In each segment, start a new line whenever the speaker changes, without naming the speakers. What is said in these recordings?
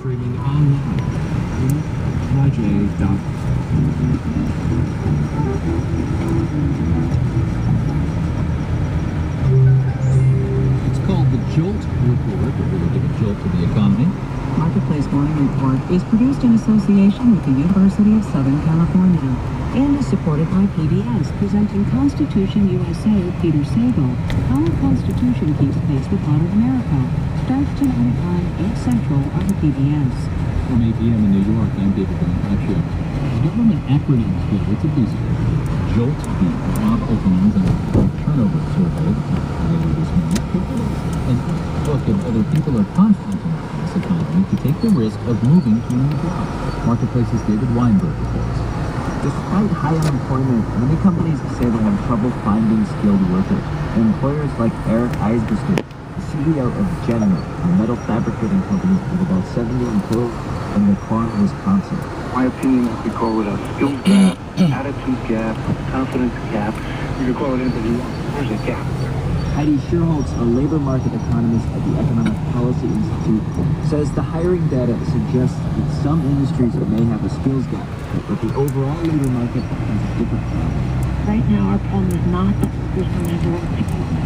streaming online at MAH00032. It's called the Jolt Report. It will give a jolt to the economy.
Marketplace Morning Report is produced in association with the University of Southern California and is supported by PBS, presenting Constitution USA Peter Sagal. Our Constitution keeps pace with modern America. Starts tonight at 8 Central on PBS.
From 8 p.m. in New York, I'm David Bonifacio. Government acronyms here. It's a busy Jolt, the job openings and turnover survey this morning. And look, if other people are confident in this economy to take the risk of moving to a new job. Marketplace's David Weinberg reports.
Despite high unemployment, many companies say they have trouble finding skilled workers. Employers like Eric Eisbester, the CEO of Genma, a metal fabricating company with about 70 employees in Laquan, Wisconsin.
My opinion, we call it a skills gap, attitude gap, confidence gap. You can call it anything you want. There's a gap there.
Heidi Sherholtz, a labor market economist at the Economic Policy Institute, says the hiring data suggests that some industries may have a skills gap, but the overall labor market has a different problem.
Right now, our problem is not that there's no demand for work to be done.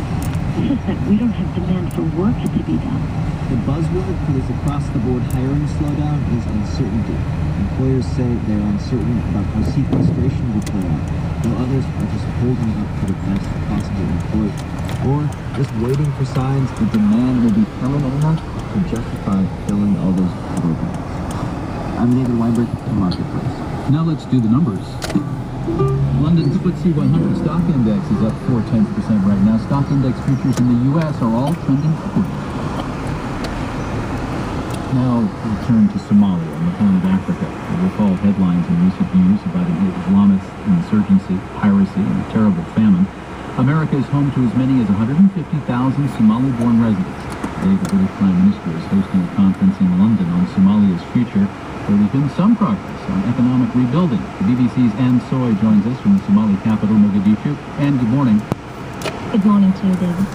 It's just that we don't have demand for work to be done.
The buzzword for this across-the-board hiring slowdown is uncertainty. Employers say they're uncertain about how sequestration will play out, while others are just holding up for the best possible employee, or just waiting for signs that demand will be permanent enough to justify filling all those openings. I'm David Weinberg from Marketplace.
Now let's do the numbers. London's FTSE 100 stock index is up 0.4% right now. Stock index futures in the U.S. are all trending upward. Now we turn to Somalia on the Horn of Africa. You recall headlines in recent years about an Islamist insurgency, piracy, and a terrible famine. America is home to as many as 150,000 Somali-born residents. Today, the British Prime Minister is hosting a conference in London on Somalia's future, where there's been some progress on economic rebuilding. The BBC's Ann Soy joins us from the Somali capital, Mogadishu. Ann, good morning.
Good morning to you, David.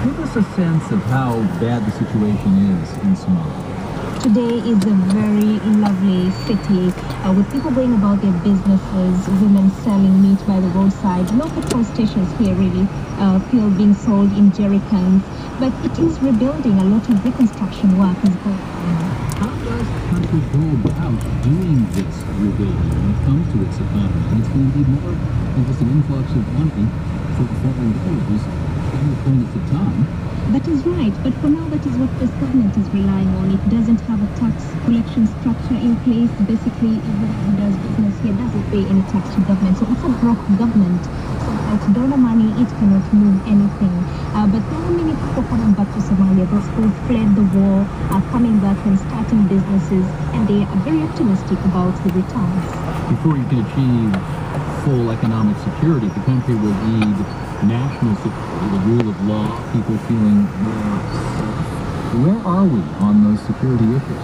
Give us a sense of how bad the situation is in Somalia.
Today is a very lovely city with people going about their businesses, women selling meat by the roadside. Local toll stations here really fuel being sold in jerrycans, but it is rebuilding. A lot of reconstruction work is going on.
How does the country go about doing this rebuilding when it comes to its economy? And it's going to be more than just an influx of money for foreign dollars at a point at a time.
That is right, but for now that is what this government is relying on. It doesn't have a tax collection structure in place. Basically, everyone who does business here doesn't pay any tax to government. So it's a broke government. So without dollar money, it cannot move anything. But there are many people coming back to Somalia. Those who fled the war are coming back and starting businesses, and they are very optimistic about the returns.
Before you can achieve full economic security, the country will need national security, the rule of law, people feeling more safe. Where are we on those security issues?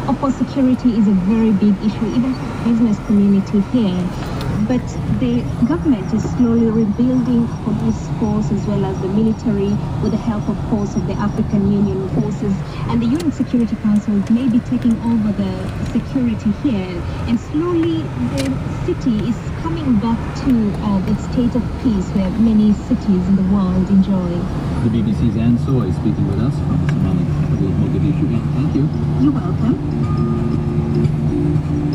Of course, security is a very big issue, even for the business community here. But the government is slowly rebuilding police force as well as the military with the help, of course, of the African Union forces. And the UN Security Council may be taking over the security here. And slowly the city is coming back to the state of peace where many cities in the world enjoy.
The BBC's Ann Soy speaking with us from the Somali capital, Mogadishu. Thank you.
You're welcome.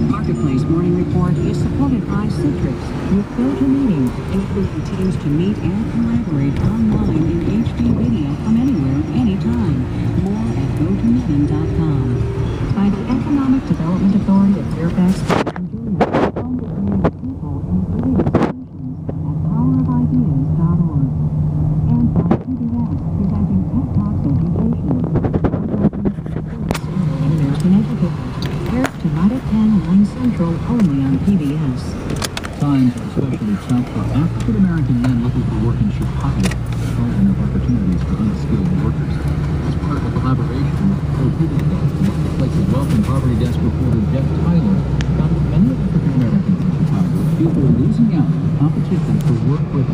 Marketplace Morning Report is supported by Citrix with GoToMeeting, enabling teams to meet and collaborate online in HD video from anywhere, anytime. More at GoToMeeting.com. By the Economic Development Authority of Fairfax and Junior, home to creative people and creative solutions at powerofideas.org. And by PBS, presenting Tech Talks Education. American educators. Tonight at 10, 9 Central, only on PBS.
Times are especially tough for African-American men looking for work in Chicago. There aren't enough opportunities for unskilled workers. As part of a collaboration with Marketplace's Wealth and Poverty Desk reporter Jeff Tyler found that many African-Americans in Chicago feel they're losing out on competition for work with